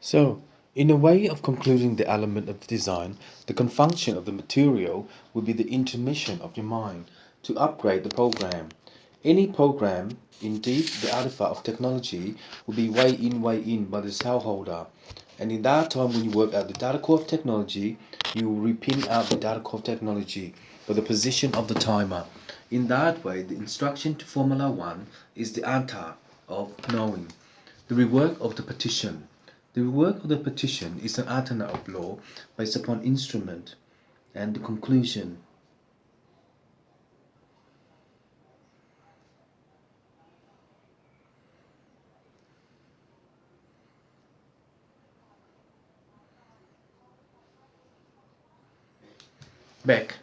So, in a way of concluding the element of design, the confunction of the material will be the intermission of your mind to upgrade the program. Any program, indeed the artifact of technology, will be way in by the cell holder. And in that time when you work out the data core of technology, you will repin out the data core of technology by the position of the timer. In that way, the instruction to Formula 1 is the answer of knowing. The rework of the petition. The rework of the petition is an alternate of law based upon instrument and the conclusion. Beck.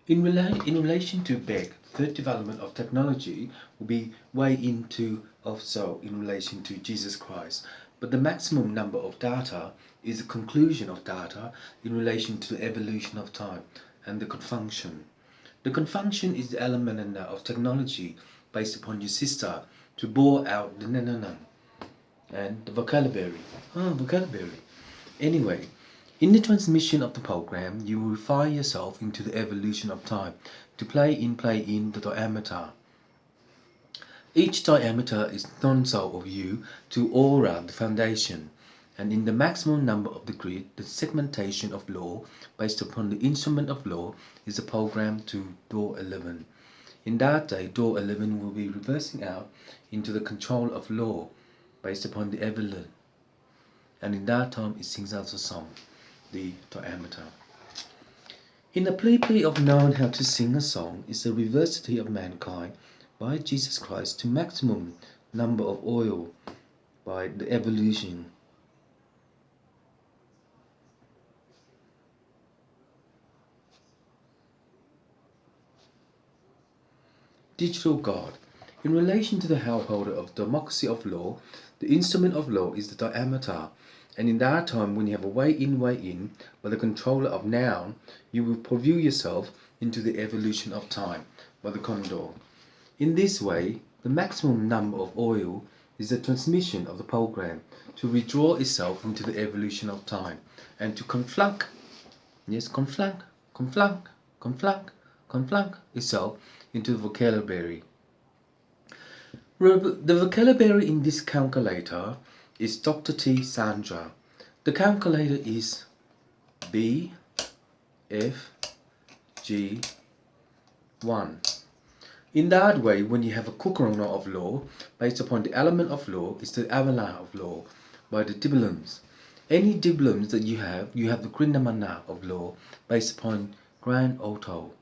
In relation to Beck, the third development of technology will be way into also in relation to Jesus Christ. But the maximum number of data is the conclusion of data in relation to the evolution of time and the confunction. The confunction is the element of technology based upon your sister to bore out the nananan and the vocabulary. Vocabulary. Anyway, in the transmission of the program, you will refine yourself into the evolution of time to play in the diameter. Each diameter is non-so of you to aura the foundation, and in the maximum number of the grid, the segmentation of law based upon the instrument of law is the program to door 11. In that day, door 11 will be reversing out into the control of law based upon the evolution, and in that time it sings out the song, the diameter. In the plea of knowing how to sing a song is the reversity of mankind by Jesus Christ to maximum number of oil by the evolution. Digital God. In relation to the householder of democracy of law, the instrument of law is the diameter, and in that time when you have a way in, by the controller of noun, you will preview yourself into the evolution of time by the condor. In this way, the maximum number of oil is the transmission of the program to withdraw itself into the evolution of time and to conflunk itself into the vocabulary. The vocabulary in this calculator is Dr. T. Sandra. The calculator is B, F, G, 1. In that way, when you have a Kukurana of law, based upon the element of law, is the avalanche of law by the dibulums. Any dibulums that you have the Grindamana of law based upon Grand Auto.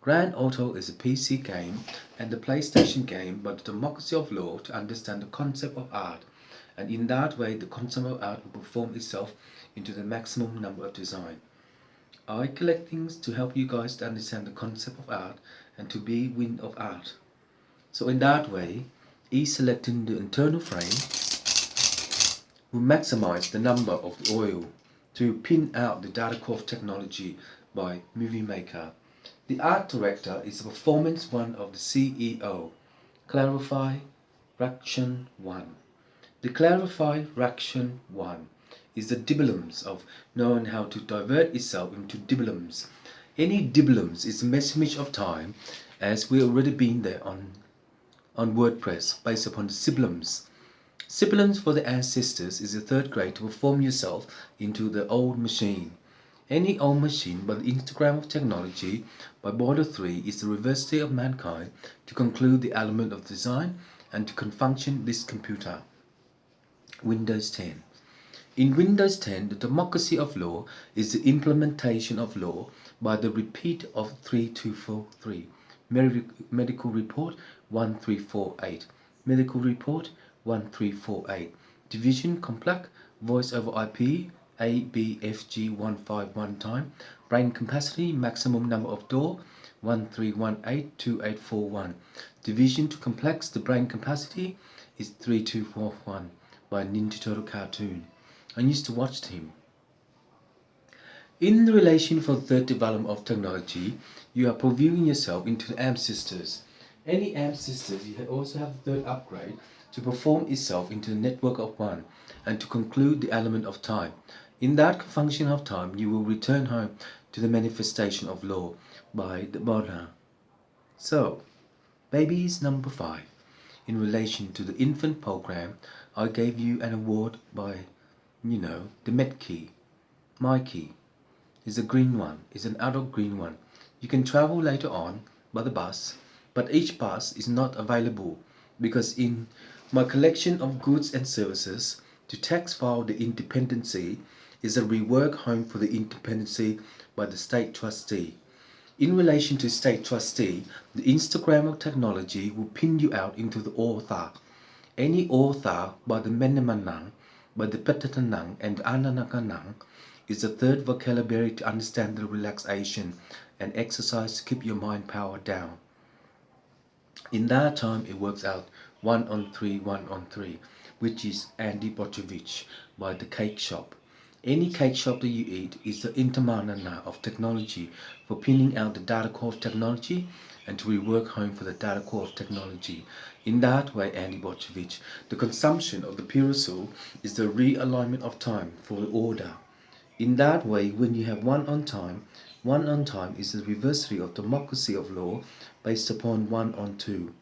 Grand Auto is a PC game and the PlayStation game by the democracy of law to understand the concept of art. And in that way, the concept of art will perform itself into the maximum number of design. I collect things to help you guys to understand the concept of art and to be wind of art. So in that way, selecting the internal frame will maximize the number of the oil to pin out the data core of technology by Movie Maker. The art director is the performance one of the CEO. Clarify Raction 1. The Clarify Raction 1 is the dibulums of knowing how to divert itself into dibulums. Any dibulums is a message of time, as we already been there on WordPress based upon the sibilums. Sibilums for the ancestors is the third grade to perform yourself into the old machine. Any old machine by the Instagram of technology by Border 3 is the reversity of mankind to conclude the element of design and to confunction this computer. Windows 10. In Windows 10, the democracy of law is the implementation of law by the repeat of 3243. Medical report 1348. Medical report 1348. Division complex voice over IP ABFG 151 time. Brain capacity maximum number of door 13182841. Division to complex the brain capacity is 3241 by Ninja Turtle cartoon. I used to watch him. In the relation for the third development of technology, you are previewing yourself into the ancestors. Any ancestors, you also have the third upgrade to perform itself into the network of one and to conclude the element of time. In that function of time, you will return home to the manifestation of law by the Buddha. So, babies number 5. In relation to the infant program, I gave you an award by, the Met key. My key is a green one, is an adult green one. You can travel later on by the bus, but each bus is not available because in my collection of goods and services to tax file the independency is a rework home for the independency by the state trustee. In relation to state trustee, the Instagram of technology will pin you out into the author. Any author by the Menemanang, by the Petatanang and Ananakanang is the third vocabulary to understand the relaxation and exercise to keep your mind power down. In that time, it works out 1 on 3, 1 on 3, which is Andy Botrovich by the Cake Shop. Any cake shop that you eat is the intermanana of technology for pinning out the data core of technology and to rework home for the data core of technology. In that way, Andy Botrovich, the consumption of the pure soul is the realignment of time for the order. In that way, when you have one on time is the reversary of democracy of law based upon 1 on 2.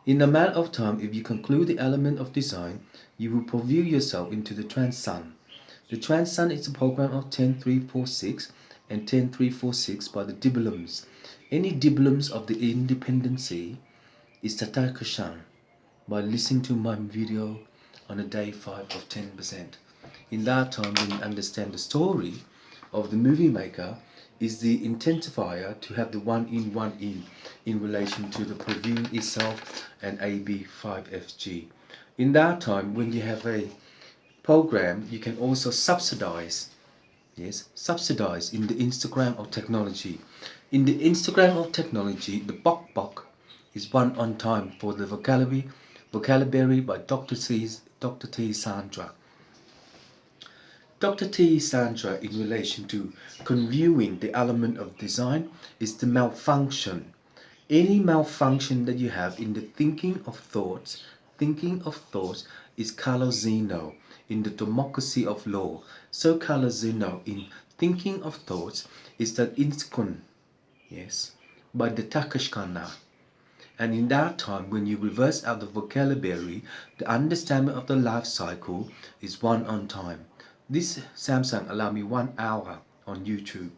In a matter of time, if you conclude the element of design, you will preview yourself into the Trans-Sun. The Trans-Sun is a program of 10346 and 10346 by the Dibulums. Any Dibulums of the independency is Tatakashan by listening to my video on a day 5 of 10%. In that time, when you understand the story of the movie maker, is the intensifier to have the one in relation to the preview itself and AB5FG. In that time, when you have a program, you can also subsidize in the Instagram of technology. In the Instagram of technology, the Bok is 1 on time for the vocabulary by Dr. T. Sandra. Dr. T. Sandra, in relation to conviewing the element of design, is the malfunction. Any malfunction that you have in the thinking of thoughts is Calozino in the democracy of law. So Calozino in thinking of thoughts is that inskun, by the Takashkana. And in that time, when you reverse out the vocabulary, the understanding of the life cycle is 1 on time. This Samsung allowed me 1 hour on YouTube.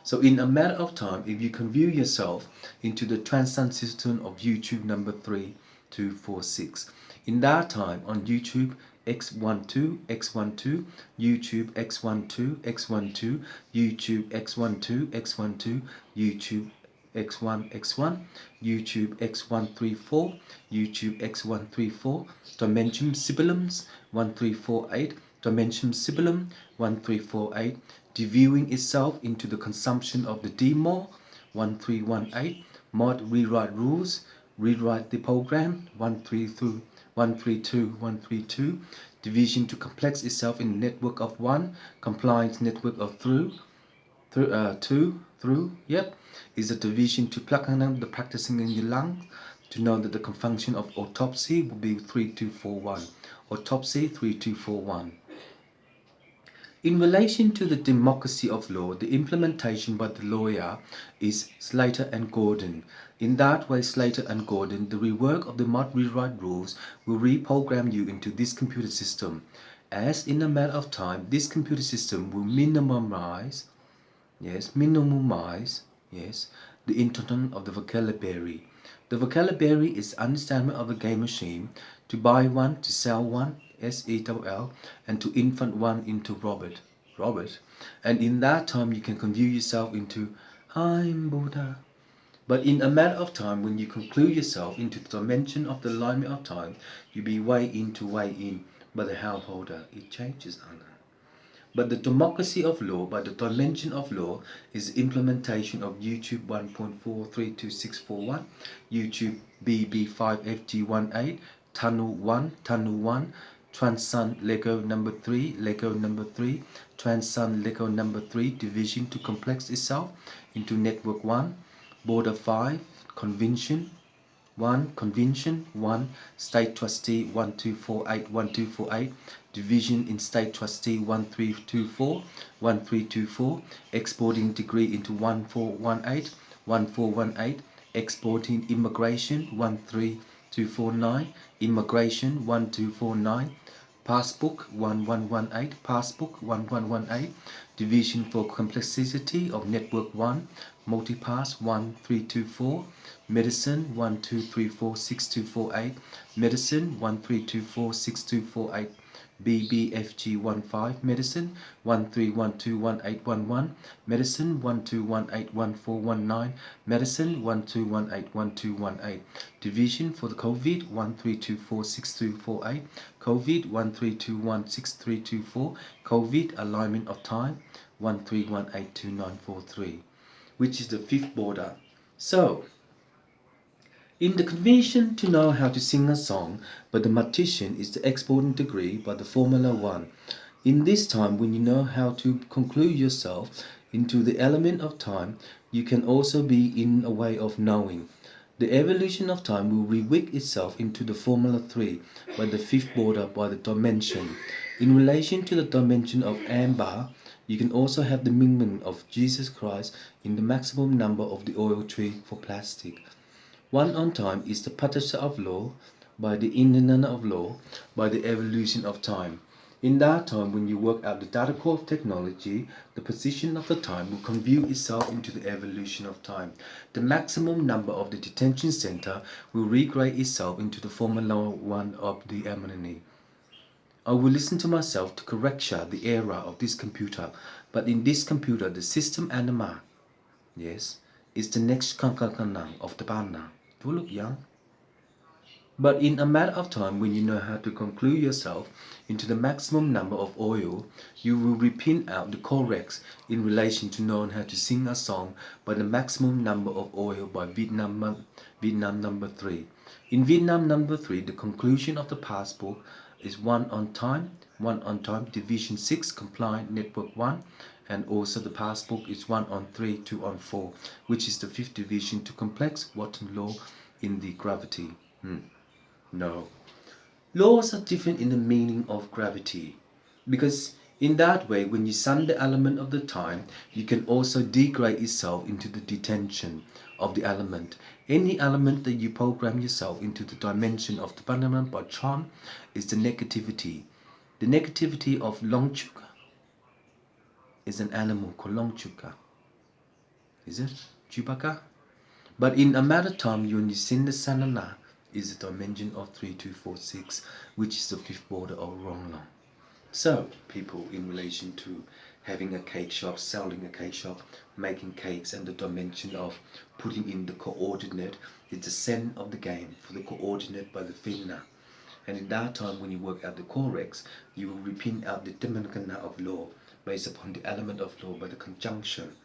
So in a matter of time, if you can view yourself into the Trans-Sun system of YouTube number 3246, in that time on YouTube X12, X12, YouTube X12, X12, YouTube X12, X12, YouTube X1, X1, YouTube X134, YouTube X134, Dimension Sibylums 1348, Dimension Sibylum 1348, deviewing itself into the consumption of the DMOR 1318, mod rewrite rules, rewrite the program 132, 132, division to complex itself in the network of 1, compliance network of is a division to plug in the practicing in your lungs to know that the function of autopsy will be 3241. Autopsy 3241. In relation to the democracy of law, the implementation by the lawyer is Slater and Gordon. In that way, Slater and Gordon, the rework of the mod rewrite rules will reprogram you into this computer system. As in a matter of time, this computer system will minimize the internal of the vocabulary. The vocabulary is understanding of the game machine, to buy one, to sell one, SELL, and to infant one into Robert. And in that time you can convey yourself into I'm Buddha. But in a matter of time, when you conclude yourself into the dimension of the alignment of time, you be way in by the householder. It changes, Anna. But the democracy of law, by the dimension of law, is implementation of YouTube 1.432641, YouTube BB5FG18, Tunnel 1, Trans-Sun Lego number 3, Trans-Sun Lego number 3, division to complex itself into network 1, border 5, convention, 1. Convention. 1. State Trustee 1248 1248. Division in State Trustee 1324 1324. Exporting degree into 1418 1418. Exporting Immigration 13249. Immigration 1249. Passbook 1118, Passbook 1118, Division for Complexity of Network 1, Multipass 1324, Medicine 12346248, Medicine 13246248, BBFG 15, Medicine 13121811, Medicine 12181419, Medicine 12181218, Division for the COVID 13246248, COVID 13216324, COVID alignment of time 13182943, which is the fifth border. So, in the convention to know how to sing a song, but the mathematician is the exporting degree by the Formula 1. In this time, when you know how to conclude yourself into the element of time, you can also be in a way of knowing. The evolution of time will rework itself into the Formula 3 by the fifth border by the dimension. In relation to the dimension of amber, you can also have the meaning of Jesus Christ in the maximum number of the oil tree for plastic. One on time is the pattern of law by the inner of law by the evolution of time. In that time, when you work out the data core of technology, the position of the time will convey itself into the evolution of time. The maximum number of the detention center will regrade itself into the Formula 1 of the harmony. I will listen to myself to correcture the error of this computer, but in this computer, the system anima, yes, is the next kankanang of the banner. Do look young. But in a matter of time, when you know how to conclude yourself into the maximum number of oil, you will repeat out the corrects in relation to knowing how to sing a song by the maximum number of oil by Vietnam number 3. In Vietnam number 3, the conclusion of the passport is 1 on time, division 6, compliant network 1, and also the passbook is 1 on 3, 2 on 4, which is the fifth division to complex Watson law in the gravity. No. Laws are different in the meaning of gravity, because in that way, when you sum the element of the time, you can also degrade itself into the detention of the element. Any element that you program yourself into the dimension of the Panama Bachon is the negativity. The negativity of Longchuka is an animal called Longchuka. Is it? Chewbacca? But in a matter of time, when you sing the Sanana, is the dimension of 3246, which is the fifth border of Ronglong. So, people, in relation to having a cake shop, selling a cake shop, making cakes, and the dimension of putting in the coordinate is the center of the game for the coordinate by the finna. And in that time, when you work out the corrects, you will repeat out the determinant of law based upon the element of law by the conjunction.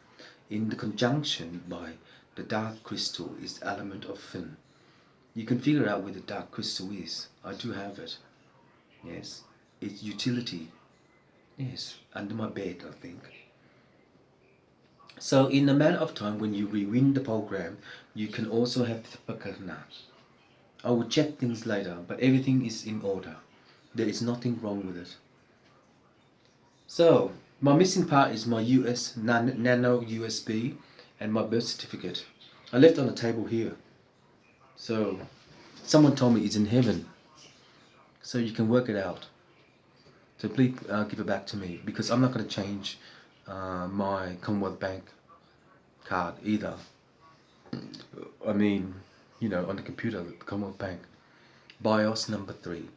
In the conjunction by the dark crystal is the element of fin. You can figure out where the dark crystal is. I do have it. Yes. It's utility. Yes. Under my bed, I think. So in a matter of time, when you rewind the program, you can also have the pakana. I will check things later, but everything is in order. There is nothing wrong with it. So, my missing part is my US nano USB and my birth certificate. I left on the table here. So, someone told me it's in heaven. So you can work it out. So please give it back to me, because I'm not going to change my Commonwealth Bank card either. I mean, on the computer, the Commonwealth Bank. BIOS number 3.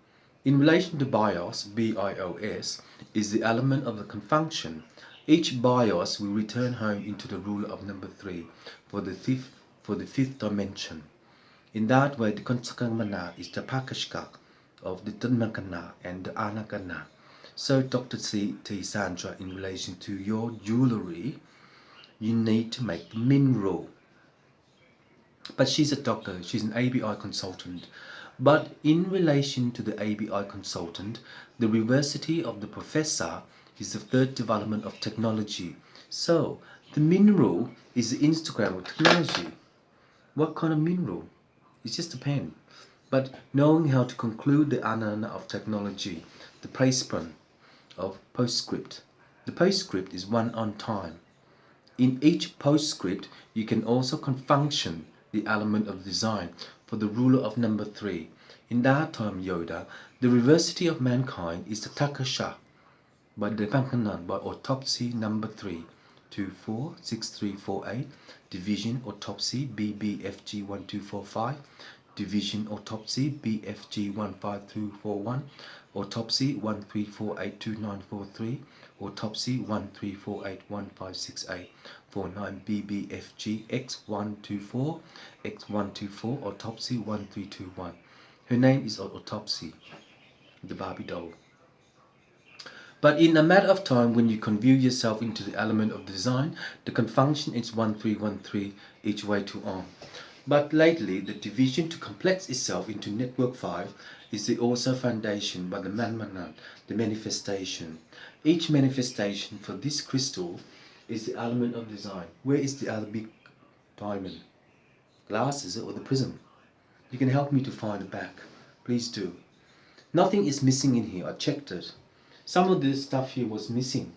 In relation to BIOS, BIOS, is the element of the confunction. Each BIOS will return home into the rule of number 3 for the fifth dimension. In that way, the Konsakamana is the Pakashka of the Tanmakana and the Anakana. So, Dr. T. Sandra, in relation to your jewelry, you need to make the mineral. But she's a doctor, she's an ABI consultant. But in relation to the ABI consultant, the university of the professor is the third development of technology. So, the mineral is the Instagram of technology. What kind of mineral? It's just a pen. But knowing how to conclude the anana of technology, the placement of postscript. The postscript is one on time. In each postscript, you can also confunction the element of design for the ruler of number 3. In that time, Yoda, the reversity of mankind is the Takasha by the Pankanan by autopsy number 3. 246348, division autopsy BBFG 1245, division autopsy BFG 15241, autopsy 134822943, autopsy 134815684, 49 BBFG X124 X124, autopsy 1321. Her name is autopsy, the Barbie doll. But in a matter of time, when you convey yourself into the element of design, the confunction is 1313 each way to on. But lately, the division to complex itself into network 5 is the also foundation by the Manmanan, the manifestation. Each manifestation for this crystal is the element of design. Where is the other big diamond? Glass, is it, or the prism? You can help me to find it back. Please do. Nothing is missing in here. I checked it. Some of this stuff here was missing.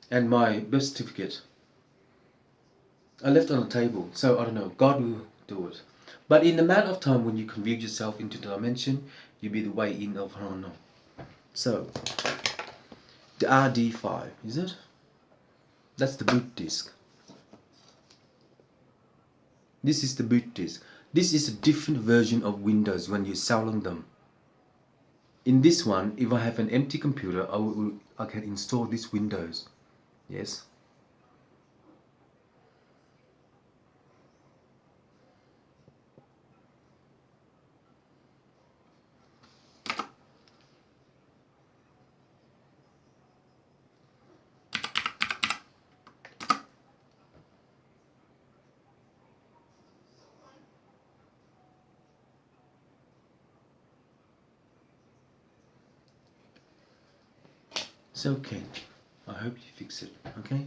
And my birth certificate, I left on the table. So I don't know, God will do it. But in the matter of time, when you convey yourself into the dimension, you'll be the way in of Harana. So, the RD5, is it? That's the boot disk. This is the boot disk. This is a different version of Windows when you're selling them. In this one, if I have an empty computer, I can install this Windows. Yes. It's okay. I hope you fix it, okay?